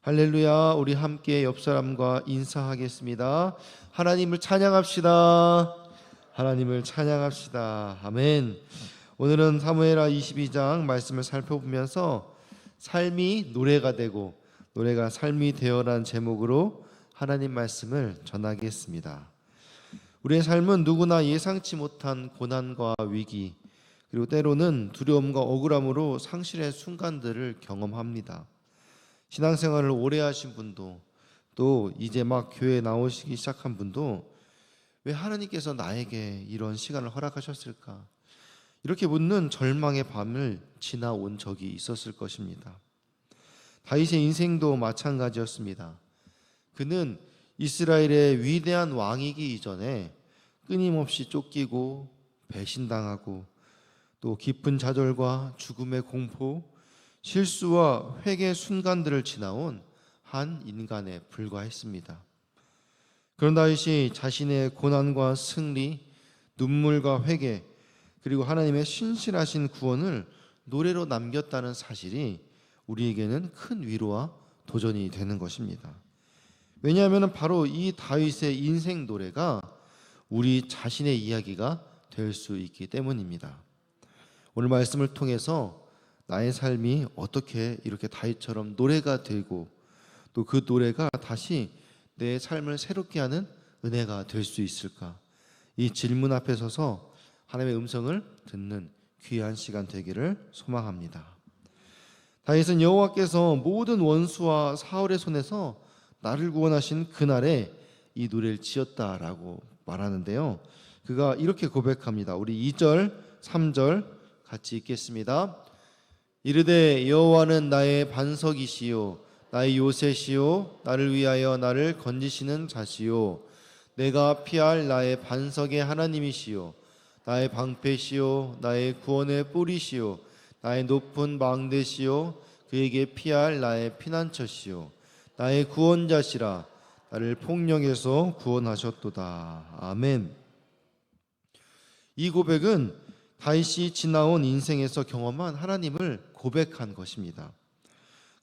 할렐루야. 우리 함께 옆 사람과 인사하겠습니다. 하나님을 찬양합시다. 하나님을 찬양합시다. 아멘. 오늘은 사무엘하 22장 말씀을 살펴보면서 삶이 노래가 되고 노래가 삶이 되어라는 제목으로 하나님 말씀을 전하겠습니다. 우리의 삶은 누구나 예상치 못한 고난과 위기, 그리고 때로는 두려움과 억울함으로 상실의 순간들을 경험합니다. 신앙생활을 오래 하신 분도, 또 이제 막 교회에 나오시기 시작한 분도 왜 하나님께서 나에게 이런 시간을 허락하셨을까? 이렇게 묻는 절망의 밤을 지나온 적이 있었을 것입니다. 다윗의 인생도 마찬가지였습니다. 그는 이스라엘의 위대한 왕이기 이전에 끊임없이 쫓기고 배신당하고 또 깊은 좌절과 죽음의 공포, 실수와 회개의 순간들을 지나온 한 인간에 불과했습니다. 그런 다윗이 자신의 고난과 승리, 눈물과 회개, 그리고 하나님의 신실하신 구원을 노래로 남겼다는 사실이 우리에게는 큰 위로와 도전이 되는 것입니다. 왜냐하면 바로 이 다윗의 인생 노래가 우리 자신의 이야기가 될 수 있기 때문입니다. 오늘 말씀을 통해서 나의 삶이 어떻게 이렇게 다윗처럼 노래가 되고 또 그 노래가 다시 내 삶을 새롭게 하는 은혜가 될 수 있을까? 이 질문 앞에 서서 하나님의 음성을 듣는 귀한 시간 되기를 소망합니다. 다윗은 여호와께서 모든 원수와 사울의 손에서 나를 구원하신 그날에 이 노래를 지었다라고 말하는데요. 그가 이렇게 고백합니다. 우리 2절, 3절 같이 읽겠습니다. 이르되 여호와는 나의 반석이시요 나의 요새시요 나를 위하여 나를 건지시는 자시요 내가 피할 나의 반석의 하나님이시요 나의 방패시요 나의 구원의 뿌리시요 나의 높은 망대시요 그에게 피할 나의 피난처시요 나의 구원자시라 나를 폭력에서 구원하셨도다. 아멘. 이 고백은 다윗이 지나온 인생에서 경험한 하나님을 고백한 것입니다.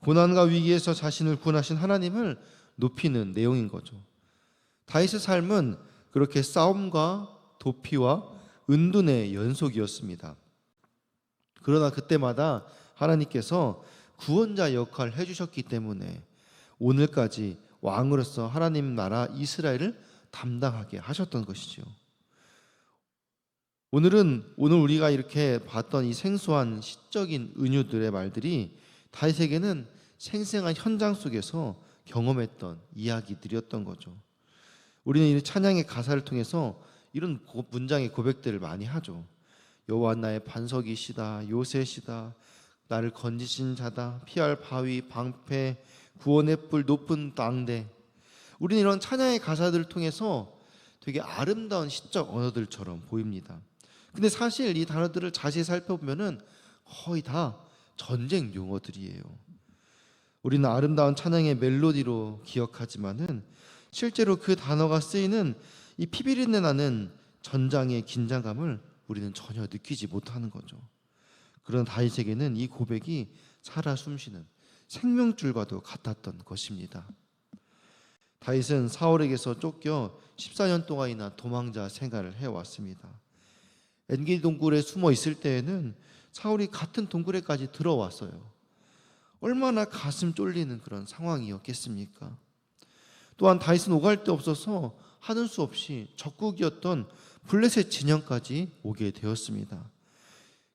고난과 위기에서 자신을 구원하신 하나님을 높이는 내용인 거죠. 다윗의 삶은 그렇게 싸움과 도피와 은둔의 연속이었습니다. 그러나 그때마다 하나님께서 구원자 역할을 해주셨기 때문에 오늘까지 왕으로서 하나님 나라 이스라엘을 담당하게 하셨던 것이죠. 오늘 우리가 이렇게 봤던 이 생소한 시적인 은유들의 말들이 다윗에게는 생생한 현장 속에서 경험했던 이야기들이었던 거죠. 우리는 이 찬양의 가사를 통해서 이런 문장의 고백들을 많이 하죠. 여호와 나의 반석이시다, 요새시다, 나를 건지신 자다, 피할 바위, 방패, 구원의 뿔, 높은 땅대. 우리는 이런 찬양의 가사들을 통해서 되게 아름다운 시적 언어들처럼 보입니다. 근데 사실 이 단어들을 자세히 살펴보면은 거의 다 전쟁 용어들이에요. 우리는 아름다운 찬양의 멜로디로 기억하지만은 실제로 그 단어가 쓰이는 이 피비린내 나는 전장의 긴장감을 우리는 전혀 느끼지 못하는 거죠. 그런 다윗에게는 이 고백이 살아 숨쉬는 생명줄과도 같았던 것입니다. 다윗은 사울에게서 쫓겨 14년 동안이나 도망자 생활을 해왔습니다. 엔게디 동굴에 숨어 있을 때에는 사울이 같은 동굴에까지 들어왔어요. 얼마나 가슴 쫄리는 그런 상황이었겠습니까? 또한 다윗은 오갈 데 없어서 하는 수 없이 적국이었던 블레셋 진영까지 오게 되었습니다.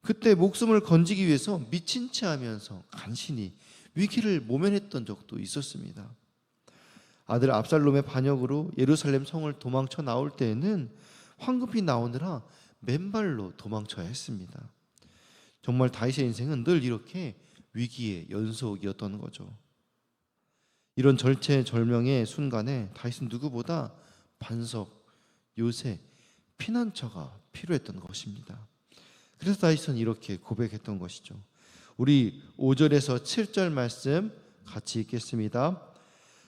그때 목숨을 건지기 위해서 미친 채 하면서 간신히 위기를 모면했던 적도 있었습니다. 아들 압살롬의 반역으로 예루살렘 성을 도망쳐 나올 때에는 황급히 나오느라 맨발로 도망쳐야 했습니다. 정말 다윗의 인생은 늘 이렇게 위기의 연속이었던 거죠. 이런 절체절명의 순간에 다윗은 누구보다 반석, 요새, 피난처가 필요했던 것입니다. 그래서 다윗은 이렇게 고백했던 것이죠. 우리 5절에서 7절 말씀 같이 읽겠습니다.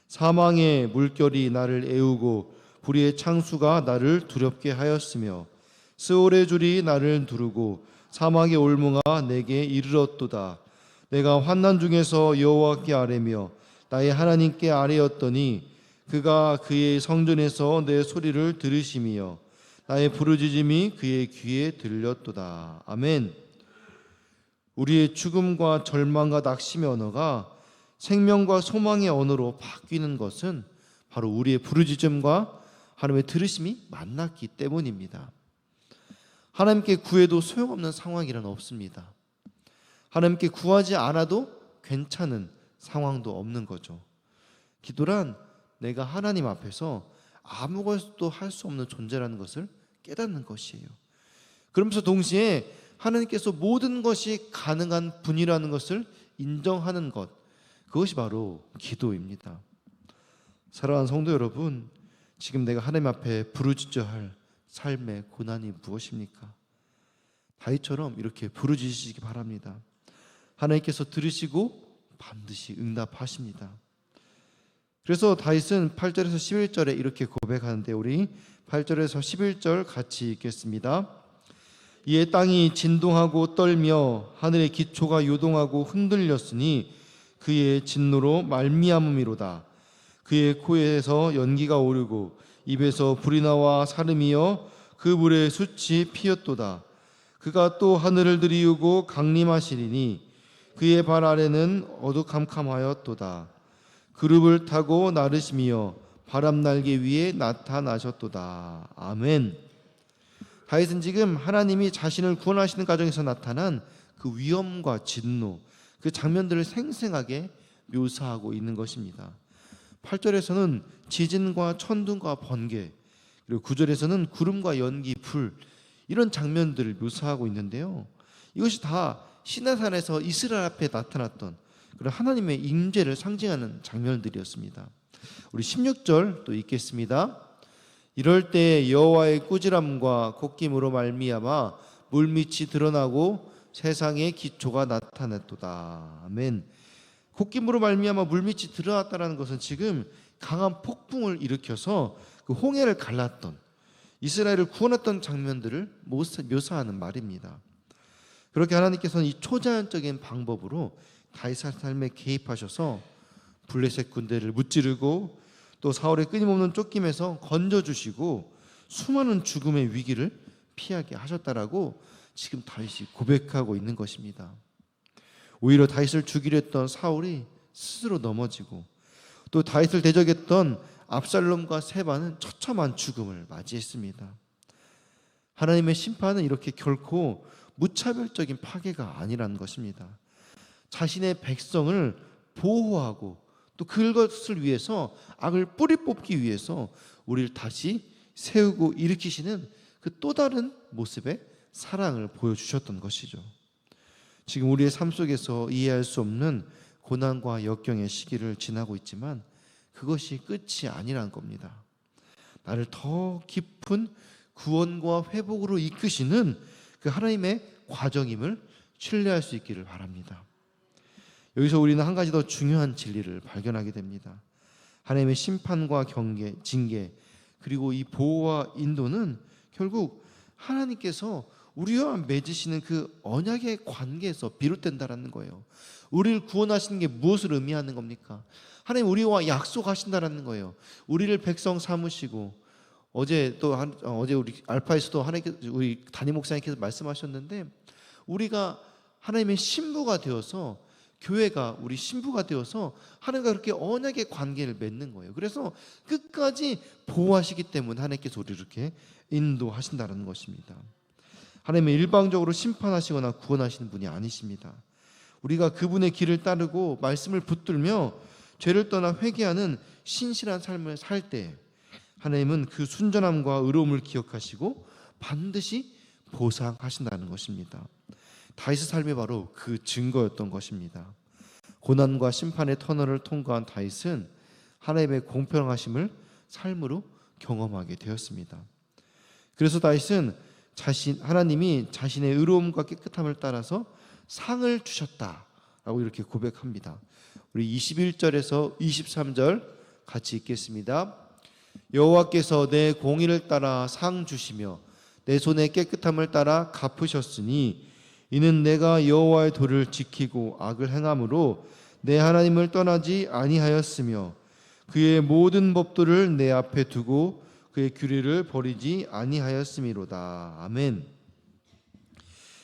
사망의 물결이 나를 애우고 불의의 창수가 나를 두렵게 하였으며 스올의 줄이 나를 두르고 사막의 올무가 내게 이르렀도다. 내가 환난 중에서 여호와께 아뢰며 나의 하나님께 아뢰었더니 그가 그의 성전에서 내 소리를 들으심이여 나의 부르짖음이 그의 귀에 들렸도다. 아멘. 우리의 죽음과 절망과 낙심의 언어가 생명과 소망의 언어로 바뀌는 것은 바로 우리의 부르짖음과 하나님의 들으심이 만났기 때문입니다. 하나님께 구해도 소용없는 상황이란 없습니다. 하나님께 구하지 않아도 괜찮은 상황도 없는 거죠. 기도란 내가 하나님 앞에서 아무것도 할 수 없는 존재라는 것을 깨닫는 것이에요. 그러면서 동시에 하나님께서 모든 것이 가능한 분이라는 것을 인정하는 것, 그것이 바로 기도입니다. 사랑하는 성도 여러분, 지금 내가 하나님 앞에 부르짖어야 할 삶의 고난이 무엇입니까? 다윗처럼 이렇게 부르짖으시기 바랍니다. 하나님께서 들으시고 반드시 응답하십니다. 그래서 다윗은 8절에서 11절에 이렇게 고백하는데 우리 8절에서 11절 같이 읽겠습니다. 이에 땅이 진동하고 떨며 하늘의 기초가 요동하고 흔들렸으니 그의 진노로 말미암음이로다. 그의 코에서 연기가 오르고 입에서 불이 나와 사름이여 그 물에 숯이 피었도다. 그가 또 하늘을 들이우고 강림하시리니 그의 발 아래는 어두캄캄하였도다. 그룹을 타고 나르시며 바람 날개 위에 나타나셨도다. 아멘. 다윗은 지금 하나님이 자신을 구원하시는 과정에서 나타난 그 위엄과 진노, 그 장면들을 생생하게 묘사하고 있는 것입니다. 8절에서는 지진과 천둥과 번개, 그리고 9절에서는 구름과 연기, 불, 이런 장면들을 묘사하고 있는데요. 이것이 다 시내산에서 이스라엘 앞에 나타났던 그런 하나님의 임재를 상징하는 장면들이었습니다. 우리 16절 또 읽겠습니다. 이럴 때 여호와의 꾸지람과 콧김으로 말미암아 물밑이 드러나고 세상의 기초가 나타났도다. 아멘. 콧김으로 말미암아 물밑이 드러났다는 것은 지금 강한 폭풍을 일으켜서 그 홍해를 갈랐던 이스라엘을 구원했던 장면들을 묘사하는 말입니다. 그렇게 하나님께서는 이 초자연적인 방법으로 다윗의 삶에 개입하셔서 블레셋 군대를 무찌르고 또 사울의 끊임없는 쫓김에서 건져주시고 수많은 죽음의 위기를 피하게 하셨다라고 지금 다윗이 고백하고 있는 것입니다. 오히려 다윗을 죽이려 했던 사울이 스스로 넘어지고 또 다윗을 대적했던 압살롬과 세바는 처참한 죽음을 맞이했습니다. 하나님의 심판은 이렇게 결코 무차별적인 파괴가 아니라는 것입니다. 자신의 백성을 보호하고 또 그것을 위해서 악을 뿌리 뽑기 위해서 우리를 다시 세우고 일으키시는 그 또 다른 모습의 사랑을 보여주셨던 것이죠. 지금 우리의 삶 속에서 이해할 수 없는 고난과 역경의 시기를 지나고 있지만 그것이 끝이 아니란 겁니다. 나를 더 깊은 구원과 회복으로 이끄시는 그 하나님의 과정임을 신뢰할 수 있기를 바랍니다. 여기서 우리는 한 가지 더 중요한 진리를 발견하게 됩니다. 하나님의 심판과 경계, 징계, 그리고 이 보호와 인도는 결국 하나님께서 우리와 맺으시는 그 언약의 관계에서 비롯된다라는 거예요. 우리를 구원하시는 게 무엇을 의미하는 겁니까? 하나님 우리와 약속하신다라는 거예요. 우리를 백성 삼으시고 어제 우리 알파에서도 우리 담임 목사님께서 말씀하셨는데 우리가 하나님의 신부가 되어서 교회가 우리 신부가 되어서 하나님과 그렇게 언약의 관계를 맺는 거예요. 그래서 끝까지 보호하시기 때문에 하나님께서 우리를 이렇게 인도하신다는 것입니다. 하나님은 일방적으로 심판하시거나 구원하시는 분이 아니십니다. 우리가 그분의 길을 따르고 말씀을 붙들며 죄를 떠나 회개하는 신실한 삶을 살 때 하나님은 그 순전함과 의로움을 기억하시고 반드시 보상하신다는 것입니다. 다윗의 삶이 바로 그 증거였던 것입니다. 고난과 심판의 터널을 통과한 다윗은 하나님의 공평하심을 삶으로 경험하게 되었습니다. 그래서 다윗은 하나님이 자신의 의로움과 깨끗함을 따라서 상을 주셨다라고 이렇게 고백합니다. 우리 21절에서 23절 같이 읽겠습니다. 여호와께서 내 공의를 따라 상 주시며 내 손의 깨끗함을 따라 갚으셨으니 이는 내가 여호와의 도를 지키고 악을 행함으로 내 하나님을 떠나지 아니하였으며 그의 모든 법도를 내 앞에 두고 그의 규례를 버리지 아니하였음이로다. 아멘.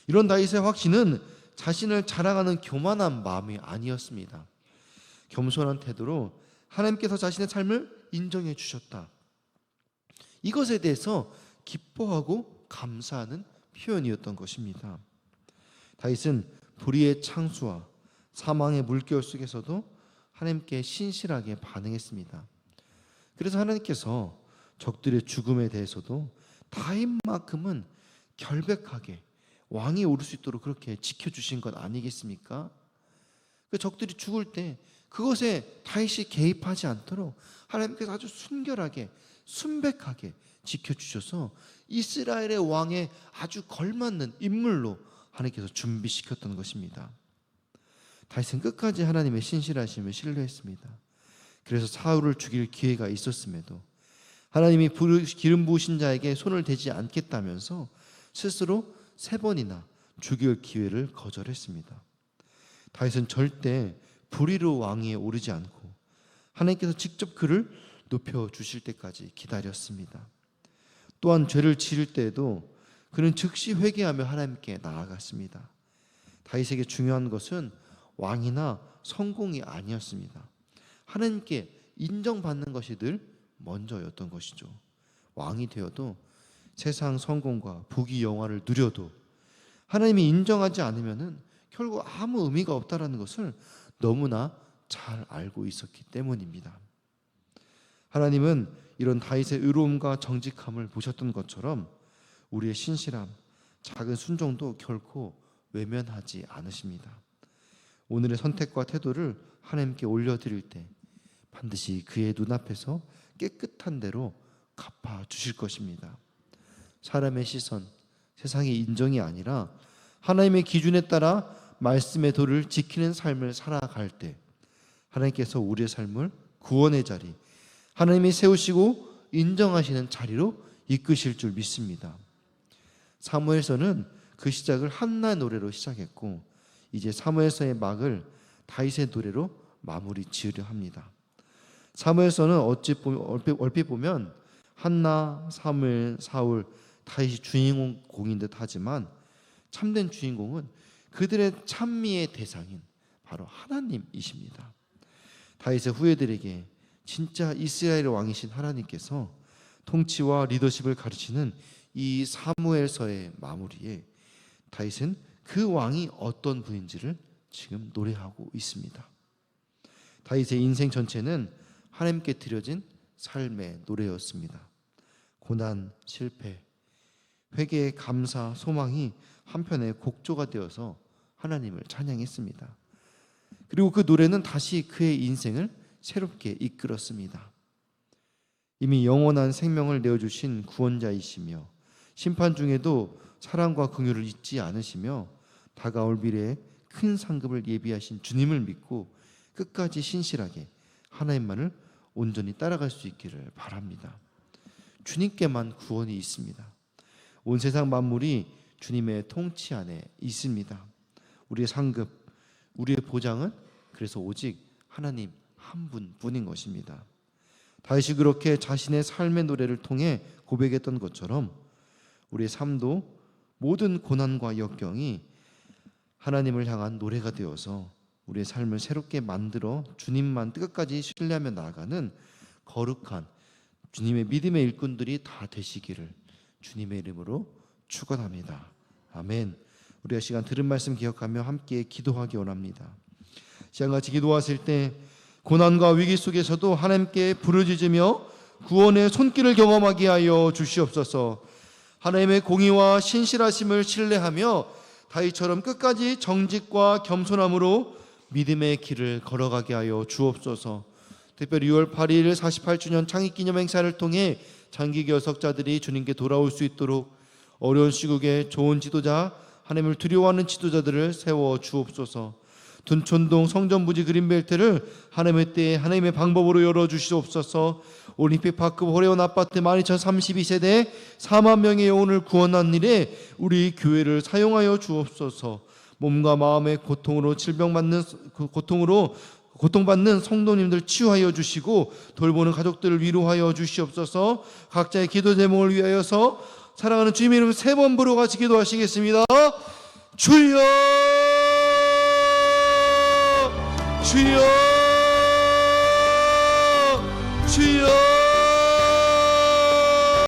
이런 다윗의 확신은 자신을 자랑하는 교만한 마음이 아니었습니다. 겸손한 태도로 하나님께서 자신의 삶을 인정해 주셨다. 이것에 대해서 기뻐하고 감사하는 표현이었던 것입니다. 다윗은 불의의 창수와 사망의 물결 속에서도 하나님께 신실하게 반응했습니다. 그래서 하나님께서 적들의 죽음에 대해서도 다윗만큼은 결백하게 왕이 오를 수 있도록 그렇게 지켜주신 것 아니겠습니까? 그 적들이 죽을 때 그것에 다윗이 개입하지 않도록 하나님께서 아주 순결하게 순백하게 지켜주셔서 이스라엘의 왕에 아주 걸맞는 인물로 하나님께서 준비시켰던 것입니다. 다윗은 끝까지 하나님의 신실하심을 신뢰했습니다. 그래서 사울을 죽일 기회가 있었음에도 하나님이 기름 부으신 자에게 손을 대지 않겠다면서 스스로 3번이나 죽일 기회를 거절했습니다. 다윗은 절대 불의로 왕위에 오르지 않고 하나님께서 직접 그를 높여주실 때까지 기다렸습니다. 또한 죄를 지을 때에도 그는 즉시 회개하며 하나님께 나아갔습니다. 다윗에게 중요한 것은 왕이나 성공이 아니었습니다. 하나님께 인정받는 것이 늘 먼저였던 것이죠. 왕이 되어도 세상 성공과 부귀 영화를 누려도 하나님이 인정하지 않으면 결국 아무 의미가 없다는 것을 너무나 잘 알고 있었기 때문입니다. 하나님은 이런 다윗의 의로움과 정직함을 보셨던 것처럼 우리의 신실함, 작은 순종도 결코 외면하지 않으십니다. 오늘의 선택과 태도를 하나님께 올려드릴 때 반드시 그의 눈앞에서 깨끗한 대로 갚아주실 것입니다. 사람의 시선, 세상의 인정이 아니라 하나님의 기준에 따라 말씀의 도를 지키는 삶을 살아갈 때 하나님께서 우리의 삶을 구원의 자리, 하나님이 세우시고 인정하시는 자리로 이끄실 줄 믿습니다. 사무엘서는 그 시작을 한나의 노래로 시작했고 이제 사무엘서의 막을 다윗의 노래로 마무리 지으려 합니다. 사무엘서는 얼핏 보면 한나, 사무엘, 사울, 다윗이 주인공인 듯 하지만 참된 주인공은 그들의 찬미의 대상인 바로 하나님이십니다. 다윗의 후예들에게 진짜 이스라엘의 왕이신 하나님께서 통치와 리더십을 가르치는 이 사무엘서의 마무리에 다윗은 그 왕이 어떤 분인지를 지금 노래하고 있습니다. 다윗의 인생 전체는 하나님께 드려진 삶의 노래였습니다. 고난, 실패, 회개의 감사, 소망이 한편의 곡조가 되어서 하나님을 찬양했습니다. 그리고 그 노래는 다시 그의 인생을 새롭게 이끌었습니다. 이미 영원한 생명을 내어주신 구원자이시며 심판 중에도 사랑과 긍휼을 잊지 않으시며 다가올 미래에 큰 상급을 예비하신 주님을 믿고 끝까지 신실하게 하나님만을 온전히 따라갈 수 있기를 바랍니다. 주님께만 구원이 있습니다. 온 세상 만물이 주님의 통치 안에 있습니다. 우리의 상급, 우리의 보장은 그래서 오직 하나님 한 분뿐인 것입니다. 다윗이 그렇게 자신의 삶의 노래를 통해 고백했던 것처럼 우리의 삶도 모든 고난과 역경이 하나님을 향한 노래가 되어서 우리의 삶을 새롭게 만들어 주님만 끝까지 신뢰하며 나아가는 거룩한 주님의 믿음의 일꾼들이 다 되시기를 주님의 이름으로 축원합니다. 아멘. 우리가 시간 들은 말씀 기억하며 함께 기도하기 원합니다. 시간같이 기도하실 때 고난과 위기 속에서도 하나님께 부르짖으며 구원의 손길을 경험하게 하여 주시옵소서. 하나님의 공의와 신실하심을 신뢰하며 다윗처럼 끝까지 정직과 겸손함으로 믿음의 길을 걸어가게 하여 주옵소서. 특별히 6월 8일 48주년 창립기념 행사를 통해 장기 교역자들이 주님께 돌아올 수 있도록 어려운 시국에 좋은 지도자, 하나님을 두려워하는 지도자들을 세워 주옵소서. 둔촌동 성전부지 그린벨트를 하나님의 때에 하나님의 방법으로 열어주시옵소서. 올림픽파크 호레온 아파트 12,032세대 4만 명의 영혼을 구원한 일에 우리 교회를 사용하여 주옵소서. 몸과 마음의 고통받는 성도님들 치유하여 주시고 돌보는 가족들을 위로하여 주시옵소서. 각자의 기도 제목을 위하여서 사랑하는 주님의 이름 3번 부르고 같이 기도하시겠습니다. 주여, 주여.